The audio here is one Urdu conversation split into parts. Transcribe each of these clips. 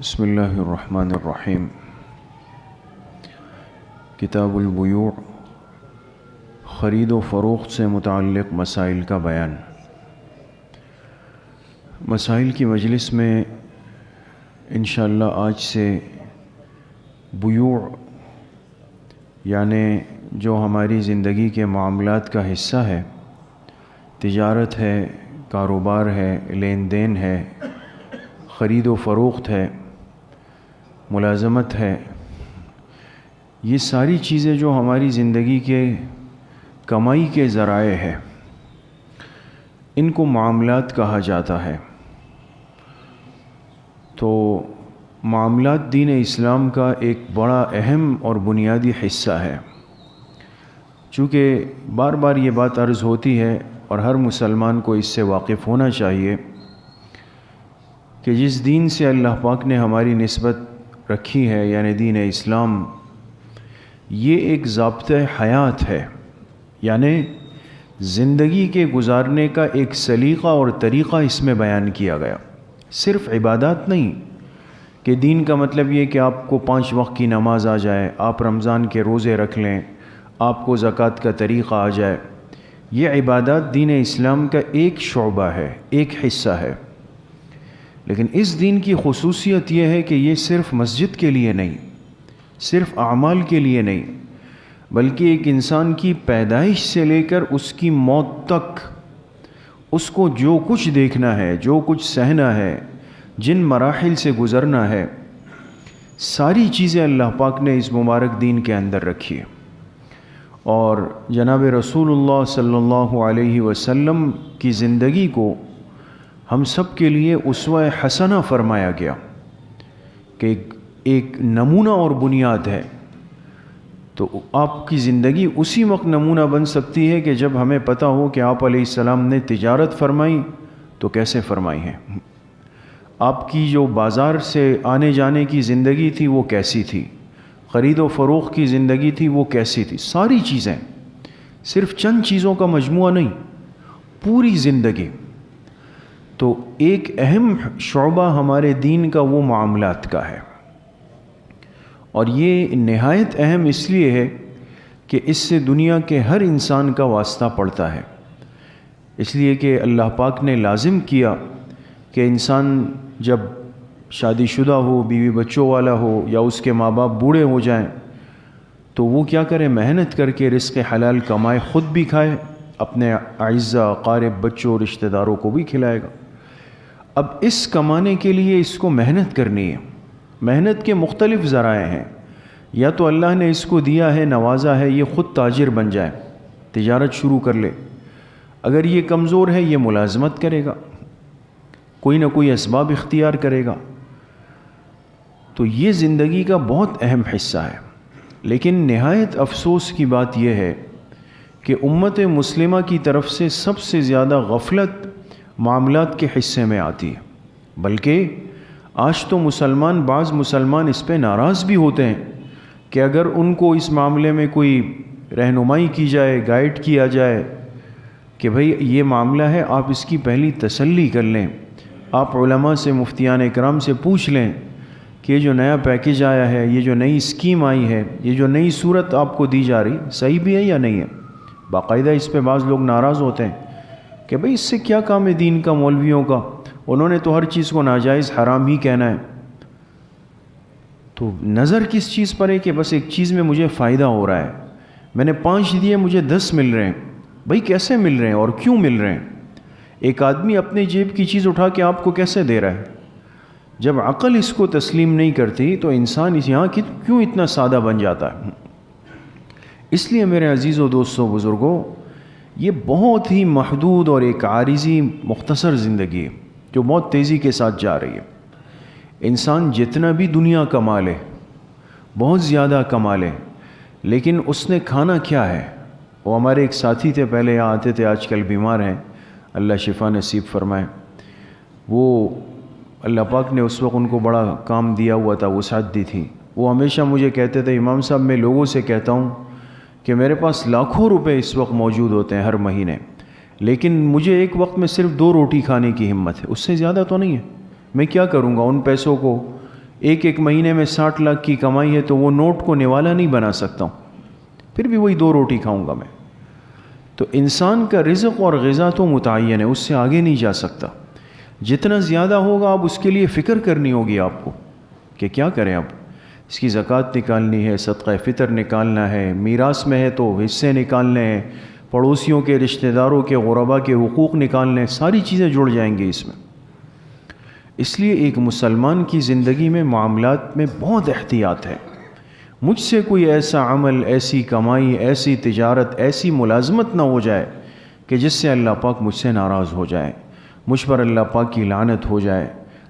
بسم اللہ الرحمن الرحیم۔ کتاب البیوع، خرید و فروخت سے متعلق مسائل کا بیان۔ مسائل کی مجلس میں انشاءاللہ آج سے بیوع یعنی جو ہماری زندگی کے معاملات کا حصہ ہے، تجارت ہے، کاروبار ہے، لین دین ہے، خرید و فروخت ہے، ملازمت ہے، یہ ساری چیزیں جو ہماری زندگی کے کمائی کے ذرائع ہے، ان کو معاملات کہا جاتا ہے۔ تو معاملات دین اسلام کا ایک بڑا اہم اور بنیادی حصہ ہے۔ چونکہ بار بار یہ بات عرض ہوتی ہے اور ہر مسلمان کو اس سے واقف ہونا چاہیے کہ جس دین سے اللہ پاک نے ہماری نسبت رکھی ہے یعنی دین اسلام، یہ ایک ضابطۂ حیات ہے، یعنی زندگی کے گزارنے کا ایک سلیقہ اور طریقہ اس میں بیان کیا گیا۔ صرف عبادات نہیں کہ دین کا مطلب یہ کہ آپ کو 5 وقت کی نماز آ جائے، آپ رمضان کے روزے رکھ لیں، آپ کو زکوٰۃ کا طریقہ آ جائے۔ یہ عبادات دین اسلام کا ایک شعبہ ہے، ایک حصہ ہے، لیکن اس دین کی خصوصیت یہ ہے کہ یہ صرف مسجد کے لیے نہیں، صرف اعمال کے لیے نہیں، بلکہ ایک انسان کی پیدائش سے لے کر اس کی موت تک اس کو جو کچھ دیکھنا ہے، جو کچھ سہنا ہے، جن مراحل سے گزرنا ہے، ساری چیزیں اللہ پاک نے اس مبارک دین کے اندر رکھی ہے۔ اور جناب رسول اللہ صلی اللہ علیہ وسلم کی زندگی کو ہم سب کے لیے اسوہ حسنہ فرمایا گیا کہ ایک نمونہ اور بنیاد ہے۔ تو آپ کی زندگی اسی وقت نمونہ بن سکتی ہے کہ جب ہمیں پتہ ہو کہ آپ علیہ السلام نے تجارت فرمائی تو کیسے فرمائی ہے، آپ کی جو بازار سے آنے جانے کی زندگی تھی وہ کیسی تھی، خرید و فروخت کی زندگی تھی وہ کیسی تھی۔ ساری چیزیں، صرف چند چیزوں کا مجموعہ نہیں، پوری زندگی۔ تو ایک اہم شعبہ ہمارے دین کا وہ معاملات کا ہے، اور یہ نہایت اہم اس لیے ہے کہ اس سے دنیا کے ہر انسان کا واسطہ پڑتا ہے، اس لیے کہ اللہ پاک نے لازم کیا کہ انسان جب شادی شدہ ہو، بیوی بچوں والا ہو، یا اس کے ماں باپ بوڑھے ہو جائیں تو وہ کیا کرے، محنت کر کے رزق حلال کمائے، خود بھی کھائے، اپنے اعزہ اقارب بچوں رشتہ داروں کو بھی کھلائے گا۔ اب اس کمانے کے لیے اس کو محنت کرنی ہے۔ محنت کے مختلف ذرائع ہیں، یا تو اللہ نے اس کو دیا ہے، نوازا ہے، یہ خود تاجر بن جائے، تجارت شروع کر لے۔ اگر یہ کمزور ہے، یہ ملازمت کرے گا، کوئی نہ کوئی اسباب اختیار کرے گا۔ تو یہ زندگی کا بہت اہم حصہ ہے، لیکن نہایت افسوس کی بات یہ ہے کہ امت مسلمہ کی طرف سے سب سے زیادہ غفلت معاملات کے حصے میں آتی ہے، بلکہ آج تو بعض مسلمان اس پہ ناراض بھی ہوتے ہیں کہ اگر ان کو اس معاملے میں کوئی رہنمائی کی جائے، گائیڈ کیا جائے کہ بھئی یہ معاملہ ہے، آپ اس کی پہلی تسلی کر لیں، آپ علماء سے، مفتیان اکرام سے پوچھ لیں کہ یہ جو نیا پیکیج آیا ہے، یہ جو نئی اسکیم آئی ہے، یہ جو نئی صورت آپ کو دی جا رہی، صحیح بھی ہے یا نہیں ہے۔ باقاعدہ اس پہ بعض لوگ ناراض ہوتے ہیں کہ بھئی اس سے کیا کام ہے دین کا، مولویوں کا، انہوں نے تو ہر چیز کو ناجائز حرام ہی کہنا ہے۔ تو نظر کس چیز پر ہے کہ بس ایک چیز میں مجھے فائدہ ہو رہا ہے، میں نے 5 دیے، مجھے 10 مل رہے ہیں۔ بھئی کیسے مل رہے ہیں اور کیوں مل رہے ہیں؟ ایک آدمی اپنے جیب کی چیز اٹھا کے آپ کو کیسے دے رہا ہے؟ جب عقل اس کو تسلیم نہیں کرتی تو انسان اس یہاں کیوں اتنا سادہ بن جاتا ہے؟ اس لیے میرے عزیزوں، دوستوں، بزرگوں، یہ بہت ہی محدود اور ایک عارضی مختصر زندگی ہے جو بہت تیزی کے ساتھ جا رہی ہے۔ انسان جتنا بھی دنیا کما لے، بہت زیادہ کما لے، لیکن اس نے کھانا کیا ہے؟ وہ ہمارے ایک ساتھی تھے، پہلے یہاں آتے تھے، آج کل بیمار ہیں، اللہ شفا نصیب فرمائے۔ وہ اللہ پاک نے اس وقت ان کو بڑا کام دیا ہوا تھا، وسعت دی تھی۔ وہ ہمیشہ مجھے کہتے تھے، امام صاحب میں لوگوں سے کہتا ہوں کہ میرے پاس لاکھوں روپے اس وقت موجود ہوتے ہیں ہر مہینے، لیکن مجھے ایک وقت میں صرف 2 روٹی کھانے کی ہمت ہے، اس سے زیادہ تو نہیں ہے۔ میں کیا کروں گا ان پیسوں کو؟ ایک مہینے میں 60 لاکھ کی کمائی ہے تو وہ نوٹ کو نوالا نہیں بنا سکتا ہوں، پھر بھی وہی 2 روٹی کھاؤں گا میں۔ تو انسان کا رزق اور غذا تو متعین ہے، اس سے آگے نہیں جا سکتا۔ جتنا زیادہ ہوگا اب اس کے لیے فکر کرنی ہوگی آپ کو کہ کیا کریں، اب اس کی زکوٰۃ نکالنی ہے، صدقہ فطر نکالنا ہے، میراث میں ہے تو حصے نکالنے ہیں، پڑوسیوں کے، رشتہ داروں کے، غربا کے حقوق نکالنے، ساری چیزیں جڑ جائیں گی اس میں۔ اس لیے ایک مسلمان کی زندگی میں معاملات میں بہت احتیاط ہے۔ مجھ سے کوئی ایسا عمل، ایسی کمائی، ایسی تجارت، ایسی ملازمت نہ ہو جائے کہ جس سے اللہ پاک مجھ سے ناراض ہو جائے، مجھ پر اللہ پاک کی لعنت ہو جائے،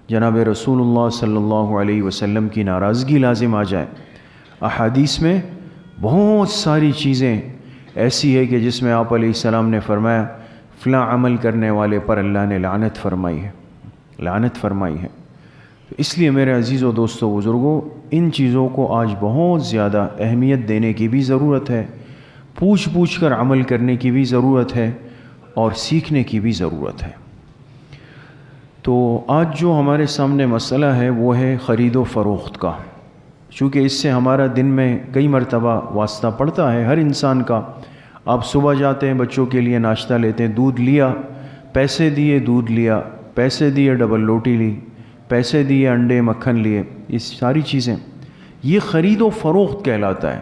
جناب رسول اللہ صلی اللہ علیہ وسلم کی ناراضگی لازم آ جائے۔ احادیث میں بہت ساری چیزیں ایسی ہے کہ جس میں آپ علیہ السلام نے فرمایا فلاں عمل کرنے والے پر اللہ نے لعنت فرمائی ہے، لعنت فرمائی ہے۔ تو اس لیے میرے عزیز و دوستو بزرگوں، ان چیزوں کو آج بہت زیادہ اہمیت دینے کی بھی ضرورت ہے، پوچھ کر عمل کرنے کی بھی ضرورت ہے، اور سیکھنے کی بھی ضرورت ہے۔ تو آج جو ہمارے سامنے مسئلہ ہے وہ ہے خرید و فروخت کا، چونکہ اس سے ہمارا دن میں کئی مرتبہ واسطہ پڑتا ہے ہر انسان کا۔ آپ صبح جاتے ہیں، بچوں کے لیے ناشتہ لیتے ہیں، دودھ لیا، پیسے دیے دودھ لیا، پیسے دیے ڈبل روٹی لی، پیسے دیے انڈے مکھن لیے، یہ ساری چیزیں، یہ خرید و فروخت کہلاتا ہے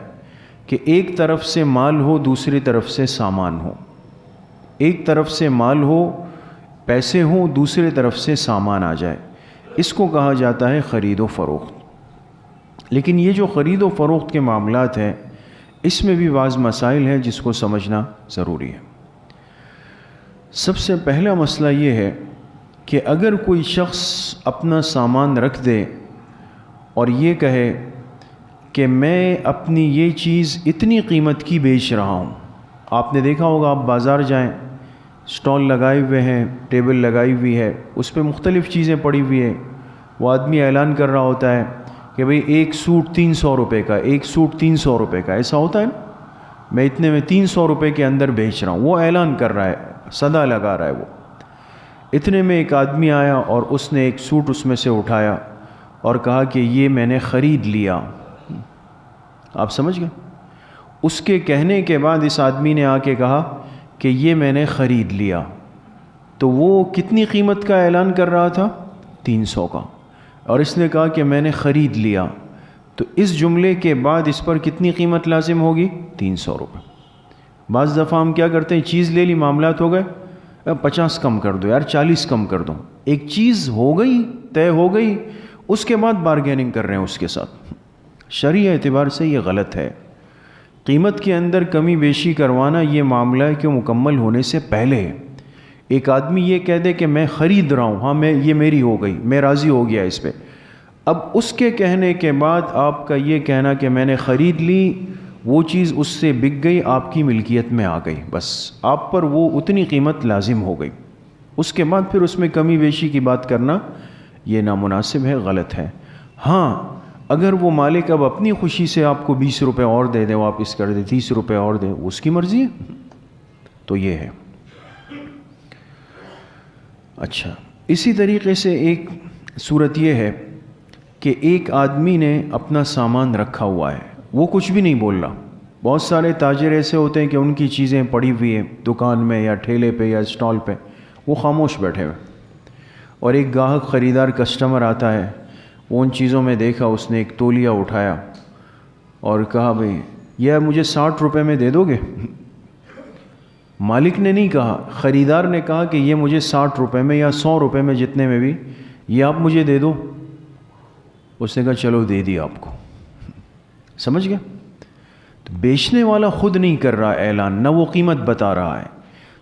کہ ایک طرف سے مال ہو، دوسری طرف سے سامان ہو، ایک طرف سے مال ہو، پیسے ہوں، دوسری طرف سے سامان آ جائے، اس کو کہا جاتا ہے خرید و فروخت۔ لیکن یہ جو خرید و فروخت کے معاملات ہیں، اس میں بھی بعض مسائل ہیں جس کو سمجھنا ضروری ہے۔ سب سے پہلا مسئلہ یہ ہے کہ اگر کوئی شخص اپنا سامان رکھ دے اور یہ کہے کہ میں اپنی یہ چیز اتنی قیمت کی بیچ رہا ہوں، آپ نے دیکھا ہوگا، آپ بازار جائیں، سٹال لگائے ہوئے ہیں، ٹیبل لگائی ہوئی ہے، اس پہ مختلف چیزیں پڑی ہوئی ہیں، وہ آدمی اعلان کر رہا ہوتا ہے کہ بھئی ایک سوٹ 300 روپے کا، ایک سوٹ 300 روپے کا، ایسا ہوتا ہے نا، میں اتنے میں 300 روپے کے اندر بیچ رہا ہوں، وہ اعلان کر رہا ہے، صدا لگا رہا ہے وہ۔ اتنے میں ایک آدمی آیا اور اس نے ایک سوٹ اس میں سے اٹھایا اور کہا کہ یہ میں نے خرید لیا۔ آپ سمجھ گئے؟ اس کے کہنے کے بعد اس آدمی نے آ کے کہا کہ یہ میں نے خرید لیا، تو وہ کتنی قیمت کا اعلان کر رہا تھا؟ 300 کا، اور اس نے کہا کہ میں نے خرید لیا، تو اس جملے کے بعد اس پر کتنی قیمت لازم ہوگی؟ 300 روپے۔ بعض دفعہ ہم کیا کرتے ہیں، چیز لے لی، معاملات ہو گئے، 50 کم کر دو یار، 40 کم کر دو، ایک چیز ہو گئی، طے ہو گئی، اس کے بعد بارگیننگ کر رہے ہیں اس کے ساتھ۔ شرعی اعتبار سے یہ غلط ہے۔ قیمت کے اندر کمی بیشی کروانا یہ معاملہ ہے کہ مکمل ہونے سے پہلے ایک آدمی یہ کہہ دے کہ میں خرید رہا ہوں، ہاں میں یہ میری ہو گئی، میں راضی ہو گیا اس پہ، اب اس کے کہنے کے بعد آپ کا یہ کہنا کہ میں نے خرید لی، وہ چیز اس سے بک گئی، آپ کی ملکیت میں آ گئی، بس آپ پر وہ اتنی قیمت لازم ہو گئی۔ اس کے بعد پھر اس میں کمی بیشی کی بات کرنا یہ نامناسب ہے، غلط ہے۔ ہاں اگر وہ مالک اب اپنی خوشی سے آپ کو 20 روپے اور دے دے، واپس کر دے، 30 روپے اور دے، اس کی مرضی ہے، تو یہ ہے۔ اچھا، اسی طریقے سے ایک صورت یہ ہے کہ ایک آدمی نے اپنا سامان رکھا ہوا ہے، وہ کچھ بھی نہیں بول رہا۔ بہت سارے تاجر ایسے ہوتے ہیں کہ ان کی چیزیں پڑی ہوئی ہیں دکان میں یا ٹھیلے پہ یا اسٹال پہ، وہ خاموش بیٹھے ہوئے، اور ایک گاہک خریدار کسٹمر آتا ہے، وہ ان چیزوں میں دیکھا، اس نے ایک تولیہ اٹھایا اور کہا بھئی یہ مجھے 60 روپے میں دے دو گے؟ مالک نے نہیں کہا، خریدار نے کہا کہ یہ مجھے 60 روپے میں یا 100 روپے میں، جتنے میں بھی، یہ آپ مجھے دے دو۔ اس نے کہا چلو دے دی آپ کو۔ سمجھ گیا؟ تو بیچنے والا خود نہیں کر رہا اعلان، نہ وہ قیمت بتا رہا ہے،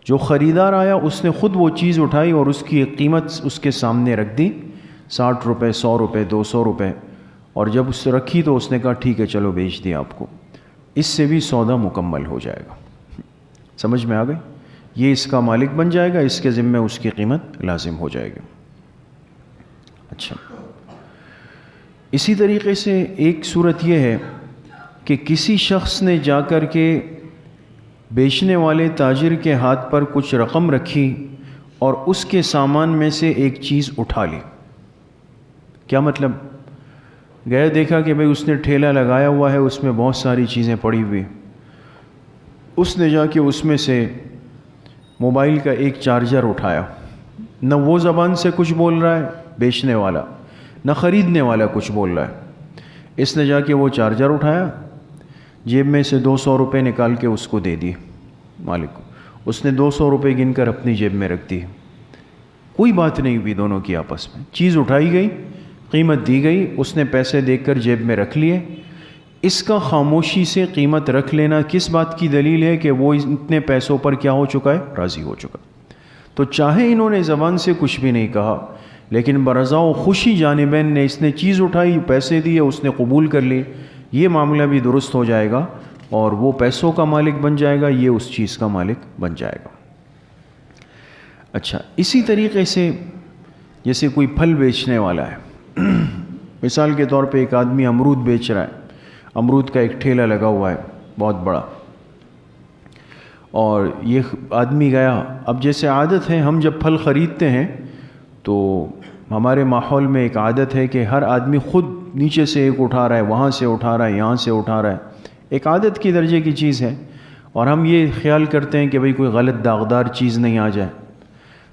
جو خریدار آیا اس نے خود وہ چیز اٹھائی اور اس کی قیمت اس کے سامنے رکھ دی، 60 روپے، 100 روپے، 200 روپے، اور جب اس سے رکھی تو اس نے کہا ٹھیک ہے چلو بیچ دیا آپ کو۔ اس سے بھی سودا مکمل ہو جائے گا۔ سمجھ میں آ گئی؟ یہ اس کا مالک بن جائے گا، اس کے ذمے اس کی قیمت لازم ہو جائے گی۔ اچھا، اسی طریقے سے ایک صورت یہ ہے کہ کسی شخص نے جا کر کے بیچنے والے تاجر کے ہاتھ پر کچھ رقم رکھی اور اس کے سامان میں سے ایک چیز اٹھا لی۔ کیا مطلب؟ گیا دیکھا کہ بھئی اس نے ٹھیلا لگایا ہوا ہے، اس میں بہت ساری چیزیں پڑی ہوئی. اس نے جا کے اس میں سے موبائل کا ایک چارجر اٹھایا. نہ وہ زبان سے کچھ بول رہا ہے بیچنے والا، نہ خریدنے والا کچھ بول رہا ہے. اس نے جا کے وہ چارجر اٹھایا، جیب میں سے 200 روپے نکال کے اس کو دے دیے مالک کو. اس نے 200 روپے گن کر اپنی جیب میں رکھ دی. کوئی بات نہیں ہوئی دونوں کی آپس میں. چیز اٹھائی گئی، قیمت دی گئی، اس نے پیسے دیکھ کر جیب میں رکھ لیے. اس کا خاموشی سے قیمت رکھ لینا کس بات کی دلیل ہے؟ کہ وہ اتنے پیسوں پر کیا ہو چکا ہے؟ راضی ہو چکا. تو چاہے انہوں نے زبان سے کچھ بھی نہیں کہا، لیکن برضا و خوشی جانبین نے، اس نے چیز اٹھائی، پیسے دیے، اس نے قبول کر لی، یہ معاملہ بھی درست ہو جائے گا اور وہ پیسوں کا مالک بن جائے گا، یہ اس چیز کا مالک بن جائے گا. اچھا، اسی طریقے سے جیسے کوئی پھل بیچنے والا ہے، مثال کے طور پہ ایک آدمی امرود بیچ رہا ہے، امرود کا ایک ٹھیلا لگا ہوا ہے بہت بڑا، اور یہ آدمی گیا. اب جیسے عادت ہے، ہم جب پھل خریدتے ہیں تو ہمارے ماحول میں ایک عادت ہے کہ ہر آدمی خود نیچے سے ایک اٹھا رہا ہے، وہاں سے اٹھا رہا ہے، یہاں سے اٹھا رہا ہے. ایک عادت کی درجے کی چیز ہے، اور ہم یہ خیال کرتے ہیں کہ بھئی کوئی غلط داغدار چیز نہیں آ جائے.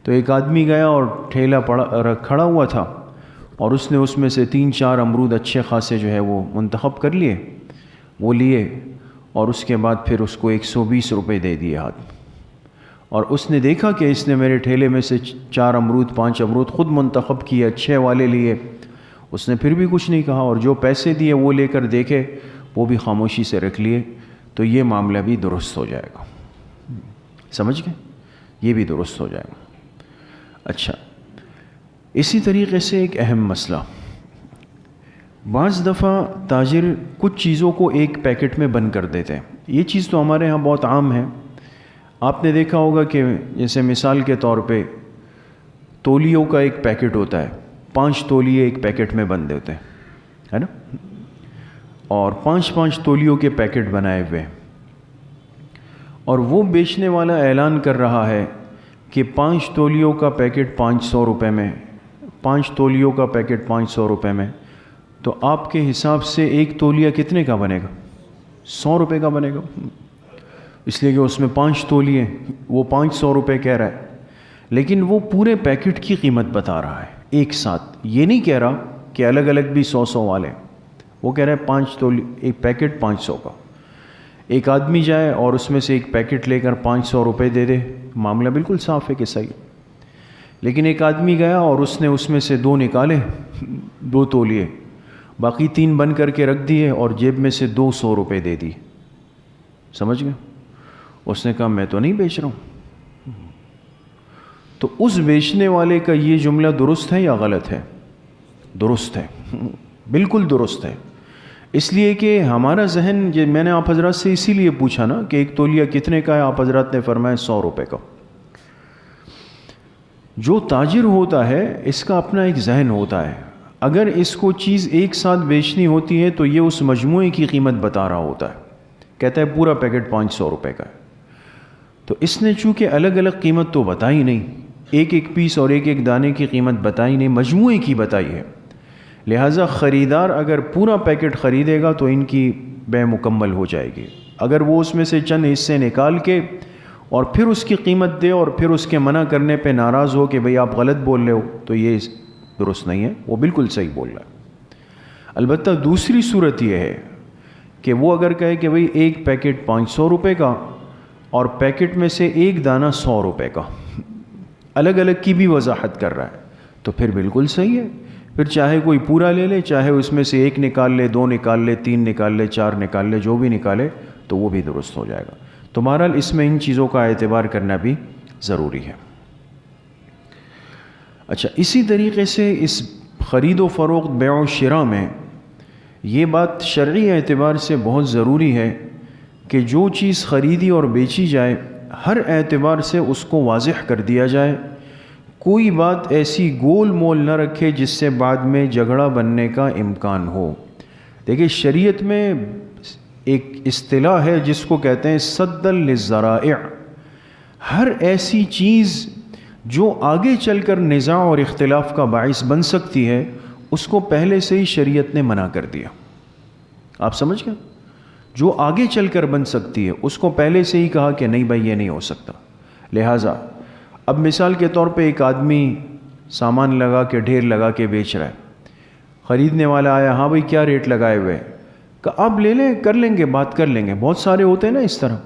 تو ایک آدمی گیا اور ٹھیلا کھڑا ہوا تھا، اور اس نے اس میں سے 3-4 امرود اچھے خاصے جو ہے وہ منتخب کر لیے، وہ لیے، اور اس کے بعد پھر اس کو 120 روپے دے دیے ہاتھ. اور اس نے دیکھا کہ اس نے میرے ٹھیلے میں سے 4 امرود 5 امرود خود منتخب کیے، اچھے والے لیے. اس نے پھر بھی کچھ نہیں کہا، اور جو پیسے دیے وہ لے کر دیکھے، وہ بھی خاموشی سے رکھ لیے. تو یہ معاملہ بھی درست ہو جائے گا. سمجھ گئے؟ یہ بھی درست ہو جائے گا. اچھا، اسی طریقے سے ایک اہم مسئلہ، بعض دفعہ تاجر کچھ چیزوں کو ایک پیکٹ میں بند کر دیتے ہیں. یہ چیز تو ہمارے ہاں بہت عام ہے. آپ نے دیکھا ہوگا کہ جیسے مثال کے طور پہ تولیوں کا ایک پیکٹ ہوتا ہے، 5 تولیے ایک پیکٹ میں بند ہوتے ہیں، ہے نا، اور 5-5 تولیوں کے پیکٹ بنائے ہوئے، اور وہ بیچنے والا اعلان کر رہا ہے کہ 5 تولیوں کا پیکٹ 500 روپے میں، 5 تولیوں کا پیکٹ 500 روپے میں. تو آپ کے حساب سے ایک تولیہ کتنے کا بنے گا؟ 100 روپے کا بنے گا، اس لیے کہ اس میں 5 تولیے، وہ 500 روپے کہہ رہا ہے. لیکن وہ پورے پیکٹ کی قیمت بتا رہا ہے ایک ساتھ. یہ نہیں کہہ رہا کہ الگ الگ بھی 100 والے، وہ کہہ رہا ہے 5 تولیے ایک پیکٹ 500 کا. ایک آدمی جائے اور اس میں سے ایک پیکٹ لے کر 500 روپے دے دے، معاملہ بالکل صاف ہے کہ صحیح. لیکن ایک آدمی گیا اور اس نے اس میں سے 2 نکالے، 2 تولیے، باقی 3 بند کر کے رکھ دیے، اور جیب میں سے 200 روپے دے دی. سمجھ گئے؟ اس نے کہا میں تو نہیں بیچ رہا ہوں. تو اس بیچنے والے کا یہ جملہ درست ہے یا غلط ہے؟ درست ہے، بالکل درست ہے. اس لیے کہ ہمارا ذہن، میں نے آپ حضرات سے اسی لیے پوچھا نا کہ ایک تولیہ کتنے کا ہے، آپ حضرات نے فرمایا 100 روپے کا. جو تاجر ہوتا ہے اس کا اپنا ایک ذہن ہوتا ہے. اگر اس کو چیز ایک ساتھ بیچنی ہوتی ہے تو یہ اس مجموعے کی قیمت بتا رہا ہوتا ہے، کہتا ہے پورا پیکٹ 500 روپے کا ہے. تو اس نے چونکہ الگ الگ قیمت تو بتائی نہیں، ایک ایک پیس اور ایک ایک دانے کی قیمت بتائی نہیں، مجموعے کی بتائی ہے. لہٰذا خریدار اگر پورا پیکٹ خریدے گا تو ان کی بے مکمل ہو جائے گی. اگر وہ اس میں سے چند حصے نکال کے اور پھر اس کی قیمت دے اور پھر اس کے منع کرنے پہ ناراض ہو کہ بھئی آپ غلط بول رہے ہو، تو یہ درست نہیں ہے. وہ بالکل صحیح بول رہا ہے. البتہ دوسری صورت یہ ہے کہ وہ اگر کہے کہ بھئی ایک پیکٹ 500 روپے کا اور پیکٹ میں سے ایک دانہ 100 روپے کا، الگ الگ کی بھی وضاحت کر رہا ہے، تو پھر بالکل صحیح ہے. پھر چاہے کوئی پورا لے لے، چاہے اس میں سے 1 نکال لے، 2 نکال لے، 3 نکال لے، 4 نکال لے، جو بھی نکالے تو وہ بھی درست ہو جائے گا. تو بہرحال اس میں ان چیزوں کا اعتبار کرنا بھی ضروری ہے. اچھا، اسی طریقے سے اس خرید و فروخت بیع و شراء میں یہ بات شرعی اعتبار سے بہت ضروری ہے کہ جو چیز خریدی اور بیچی جائے ہر اعتبار سے اس کو واضح کر دیا جائے. کوئی بات ایسی گول مول نہ رکھے جس سے بعد میں جھگڑا بننے کا امکان ہو. دیکھیں، شریعت میں ایک اصطلاح ہے جس کو کہتے ہیں سد للذرائع. ہر ایسی چیز جو آگے چل کر نزاع اور اختلاف کا باعث بن سکتی ہے اس کو پہلے سے ہی شریعت نے منع کر دیا. آپ سمجھ گئے؟ جو آگے چل کر بن سکتی ہے اس کو پہلے سے ہی کہا کہ نہیں بھائی یہ نہیں ہو سکتا. لہٰذا اب مثال کے طور پہ ایک آدمی سامان لگا کے ڈھیر لگا کے بیچ رہا ہے. خریدنے والا آیا, ہاں بھائی کیا ریٹ لگائے ہوئے ہیں؟ کہ آپ لے لیں, کر لیں گے, بات کر لیں گے. بہت سارے ہوتے ہیں نا اس طرح,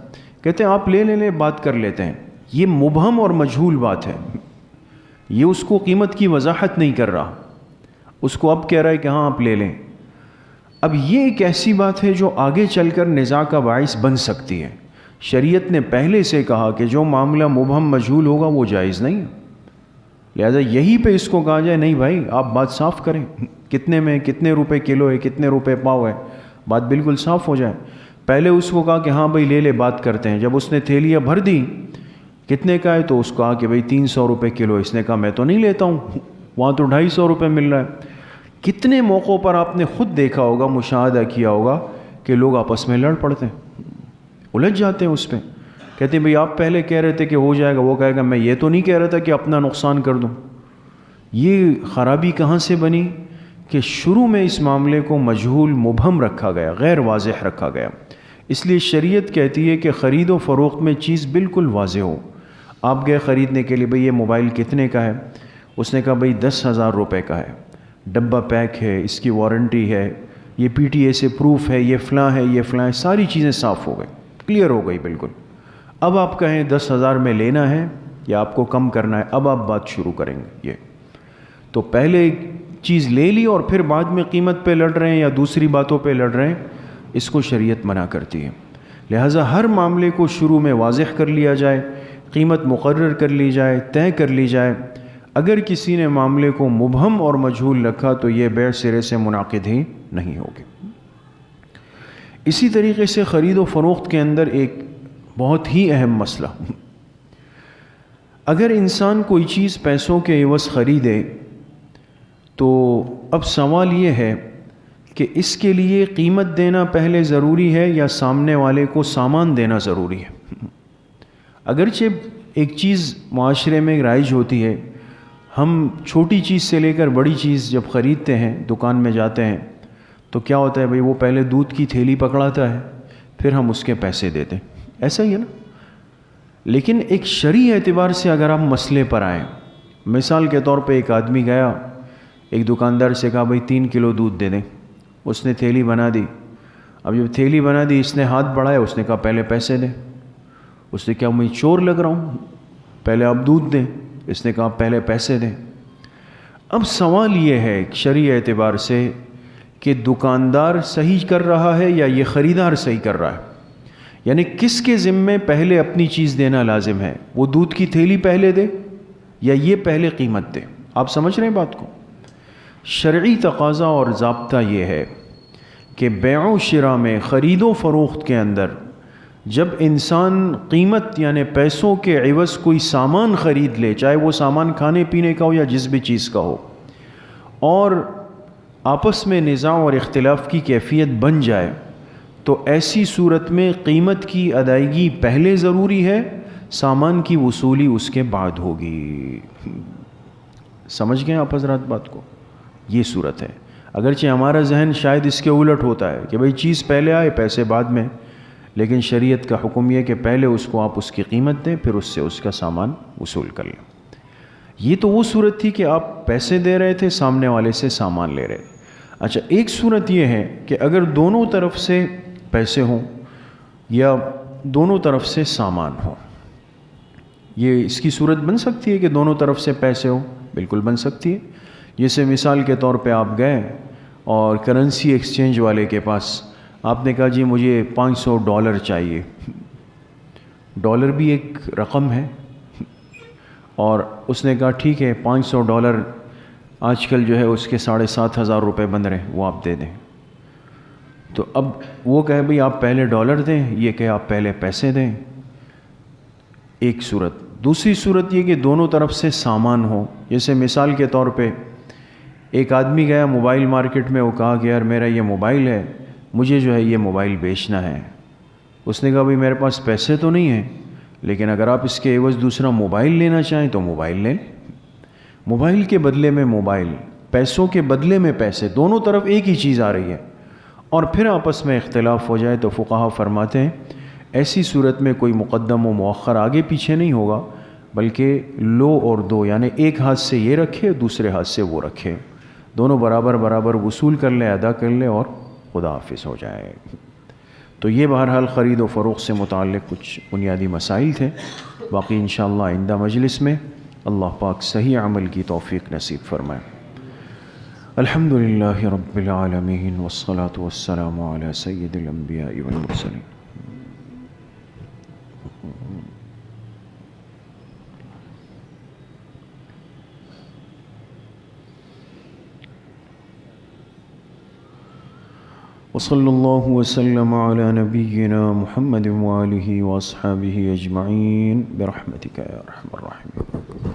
کہتے ہیں آپ لے لیں, بات کر لیتے ہیں. یہ مبہم اور مجہول بات ہے. یہ اس کو قیمت کی وضاحت نہیں کر رہا, اس کو اب کہہ رہا ہے کہ ہاں آپ لے لیں. اب یہ ایک ایسی بات ہے جو آگے چل کر نزاع کا باعث بن سکتی ہے. شریعت نے پہلے سے کہا کہ جو معاملہ مبہم مجہول ہوگا وہ جائز نہیں ہے. لہذا یہی پہ اس کو کہا جائے نہیں بھائی آپ بات صاف کریں, کتنے میں, کتنے روپے کلو ہے, کتنے روپے پاؤ ہے, بات بالکل صاف ہو جائے. پہلے اس کو کہا کہ ہاں بھائی لے لے, بات کرتے ہیں. جب اس نے تھیلیاں بھر دی, کتنے کا ہے, تو اس کو کہا کہ بھائی 300 روپے کلو. اس نے کہا میں تو نہیں لیتا ہوں, وہاں تو 250 روپے مل رہا ہے. کتنے موقعوں پر آپ نے خود دیکھا ہوگا, مشاہدہ کیا ہوگا کہ لوگ آپس میں لڑ پڑتے ہیں, الجھ جاتے ہیں اس پہ. کہتے ہیں بھئی آپ پہلے کہہ رہے تھے کہ ہو جائے گا, وہ کہے گا میں یہ تو نہیں کہہ رہا تھا کہ اپنا نقصان کر دوں. یہ خرابی کہاں سے بنی کہ شروع میں اس معاملے کو مجہول مبہم رکھا گیا, غیر واضح رکھا گیا. اس لیے شریعت کہتی ہے کہ خرید و فروخت میں چیز بالکل واضح ہو. آپ گئے خریدنے کے لیے, بھئی یہ موبائل کتنے کا ہے؟ اس نے کہا بھئی 10,000 روپے کا ہے, ڈبہ پیک ہے, اس کی وارنٹی ہے, یہ PTA سے پروف ہے, یہ فلاں ہے, یہ فلاں ہے. ساری چیزیں صاف ہو گئی, کلیئر ہو گئی بالکل. اب آپ کہیں 10,000 میں لینا ہے یا آپ کو کم کرنا ہے, اب آپ بات شروع کریں گے. یہ تو پہلے چیز لے لی اور پھر بعد میں قیمت پہ لڑ رہے ہیں یا دوسری باتوں پہ لڑ رہے ہیں, اس کو شریعت منع کرتی ہے. لہٰذا ہر معاملے کو شروع میں واضح کر لیا جائے, قیمت مقرر کر لی جائے, طے کر لی جائے. اگر کسی نے معاملے کو مبہم اور مجہول رکھا تو یہ بیع سرے سے منعقد ہی نہیں ہوگی. اسی طریقے سے خرید و فروخت کے اندر ایک بہت ہی اہم مسئلہ, اگر انسان کوئی چیز پیسوں کے عوض خریدے تو اب سوال یہ ہے کہ اس کے لیے قیمت دینا پہلے ضروری ہے یا سامنے والے کو سامان دینا ضروری ہے. اگرچہ ایک چیز معاشرے میں رائج ہوتی ہے, ہم چھوٹی چیز سے لے کر بڑی چیز جب خریدتے ہیں, دکان میں جاتے ہیں تو کیا ہوتا ہے بھئی وہ پہلے دودھ کی تھیلی پکڑاتا ہے, پھر ہم اس کے پیسے دیتے ہیں, ایسا ہی ہے نا. لیکن ایک شرعی اعتبار سے اگر آپ مسئلے پر آئیں, مثال کے طور پہ ایک آدمی گیا, ایک دکاندار سے کہا بھئی 3 کلو دودھ دے دیں. اس نے تھیلی بنا دی. اب جب تھیلی بنا دی, اس نے ہاتھ بڑھایا, اس نے کہا پہلے پیسے دیں. اس نے کہا میں چور لگ رہا ہوں, پہلے آپ دودھ دیں. اس نے کہا پہلے پیسے دیں. اب سوال یہ ہے شرعی اعتبار سے کہ دکاندار صحیح کر رہا ہے یا یہ خریدار صحیح کر رہا ہے, یعنی کس کے ذمے پہلے اپنی چیز دینا لازم ہے, وہ دودھ کی تھیلی پہلے دے یا یہ پہلے قیمت دے. آپ سمجھ رہے ہیں بات کو؟ شرعی تقاضا اور ضابطہ یہ ہے کہ بیع و شراء میں, خرید و فروخت کے اندر جب انسان قیمت یعنی پیسوں کے عوض کوئی سامان خرید لے, چاہے وہ سامان کھانے پینے کا ہو یا جس بھی چیز کا ہو, اور آپس میں نزاع اور اختلاف کی کیفیت بن جائے, تو ایسی صورت میں قیمت کی ادائیگی پہلے ضروری ہے, سامان کی وصولی اس کے بعد ہوگی. سمجھ گئے آپ حضرات بات کو؟ یہ صورت ہے. اگرچہ ہمارا ذہن شاید اس کے الٹ ہوتا ہے کہ بھئی چیز پہلے آئے پیسے بعد میں, لیکن شریعت کا حکم یہ کہ پہلے اس کو آپ اس کی قیمت دیں, پھر اس سے اس کا سامان وصول کر لیں. یہ تو وہ صورت تھی کہ آپ پیسے دے رہے تھے, سامنے والے سے سامان لے رہے. اچھا, ایک صورت یہ ہے کہ اگر دونوں طرف سے پیسے ہوں یا دونوں طرف سے سامان ہو, یہ اس کی صورت بن سکتی ہے کہ دونوں طرف سے پیسے ہوں, بالکل بن سکتی ہے. جیسے مثال کے طور پہ آپ گئے اور کرنسی ایکسچینج والے کے پاس آپ نے کہا جی مجھے $500 چاہیے. ڈالر بھی ایک رقم ہے, اور اس نے کہا ٹھیک ہے $500 آج کل جو ہے اس کے 7,500 روپے بن رہے ہیں, وہ آپ دے دیں. تو اب وہ کہے بھئی آپ پہلے ڈالر دیں, یہ کہے آپ پہلے پیسے دیں. ایک صورت. دوسری صورت یہ کہ دونوں طرف سے سامان ہو. جیسے مثال کے طور پہ ایک آدمی گیا موبائل مارکیٹ میں, وہ کہا کہ یار میرا یہ موبائل ہے, مجھے جو ہے یہ موبائل بیچنا ہے. اس نے کہا بھئی میرے پاس پیسے تو نہیں ہیں, لیکن اگر آپ اس کے عوض دوسرا موبائل لینا چاہیں تو موبائل لیں. موبائل کے بدلے میں موبائل, پیسوں کے بدلے میں پیسے، دونوں طرف ایک ہی چیز آ رہی ہے، اور پھر آپس میں اختلاف ہو جائے تو فقہا فرماتے ہیں ایسی صورت میں کوئی مقدم و مؤخر آگے پیچھے نہیں ہوگا، بلکہ لو اور دو، یعنی ایک ہاتھ سے یہ رکھے دوسرے ہاتھ سے وہ رکھے، دونوں برابر برابر وصول کر لیں، ادا کر لیں اور خدا حافظ ہو جائے۔ تو یہ بہرحال خرید و فروخت سے متعلق کچھ بنیادی مسائل تھے، باقی انشاءاللہ آئندہ مجلس میں اللہ پاک صحیح عمل کی توفیق نصیب فرمائے۔ الحمدللہ رب العالمین والصلاة والسلام علی سید الانبیاء والمرسلین۔ وصلی اللہ وسلم علی نبینا محمد وآلہ واصحابہ اجمعین برحمتک یا ارحم الراحمین۔